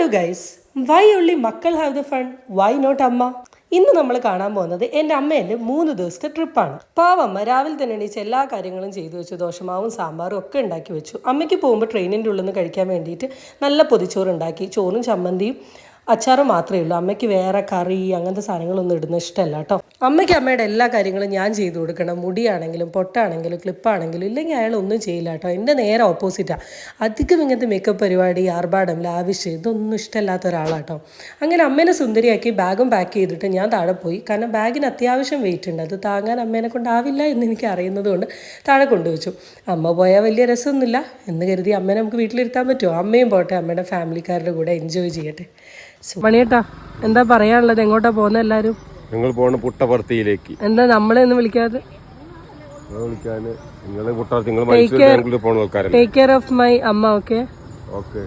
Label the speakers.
Speaker 1: Hello guys, why only മക്കൾ have the fun, why not അമ്മ? ഇന്ന് നമ്മൾ കാണാൻ പോകുന്നത് എൻ്റെ അമ്മേൻ്റെ 3 ദിവസത്തെ ട്രിപ്പാണ്. പാവമ്മ രാവിലെ തന്നെ എണീച്ച് എല്ലാ കാര്യങ്ങളും ചെയ്തു വെച്ചു. ദോശമാവും സാമ്പാറും ഒക്കെ ഉണ്ടാക്കി വെച്ചു. അമ്മയ്ക്ക് പോകുമ്പോൾ ട്രെയിനിൻ്റെ ഉള്ളിൽ നിന്ന് കഴിക്കാൻ വേണ്ടിയിട്ട് നല്ല പൊതിച്ചോറ് ഉണ്ടാക്കി. ചോറും ചമ്മന്തിയും അച്ചാറും മാത്രമേ ഉള്ളൂ. അമ്മയ്ക്ക് വേറെ കറി അങ്ങനത്തെ സാധനങ്ങളൊന്നും ഇടുന്ന ഇഷ്ടമല്ല കേട്ടോ. അമ്മയ്ക്ക് അമ്മയുടെ എല്ലാ കാര്യങ്ങളും ഞാൻ ചെയ്തു കൊടുക്കണം. മുടിയാണെങ്കിലും പൊട്ടാണെങ്കിലും ക്ലിപ്പാണെങ്കിലും. ഇല്ലെങ്കിൽ അയാൾ ഒന്നും ചെയ്യില്ല കേട്ടോ. എൻ്റെ നേരെ ഓപ്പോസിറ്റാണ്. അധികം ഇങ്ങനത്തെ മേക്കപ്പ് പരിപാടി, ആർഭാടം, ലാവിഷ് ഇതൊന്നും ഇഷ്ടമല്ലാത്ത ഒരാളാട്ടോ. അങ്ങനെ അമ്മേനെ സുന്ദരിയാക്കി ബാഗും പാക്ക് ചെയ്തിട്ട് ഞാൻ താഴെ പോയി. കാരണം ബാഗിന് അത്യാവശ്യം വെയിറ്റ് ഉണ്ട്. അത് താങ്ങാൻ അമ്മേനെ കൊണ്ടാവില്ല എന്ന് എനിക്ക് അറിയുന്നത് കൊണ്ട് താഴെ കൊണ്ടുവച്ചു. അമ്മ പോയാൽ വലിയ രസമൊന്നുമില്ല എന്ന് കരുതി അമ്മേനെ നമുക്ക് വീട്ടിലിരുത്താൻ പറ്റുമോ? അമ്മയും പോട്ടെ, അമ്മയുടെ ഫാമിലിക്കാരുടെ കൂടെ എൻജോയ് ചെയ്യട്ടെ. മണിയേട്ടാ, എന്താ പറയാനുള്ളത്? എങ്ങോട്ടാ പോകുന്നത് എല്ലാരും?
Speaker 2: ഞങ്ങൾ പോണ പുട്ടപർത്തിയിലേക്ക്.
Speaker 1: എന്താ നമ്മളെ ഒന്നും വിളിക്കാതെ?
Speaker 2: ടേക്ക് കെയർ
Speaker 1: ഓഫ് മൈ അമ്മ. ഓക്കെ.
Speaker 2: ഓക്കെ.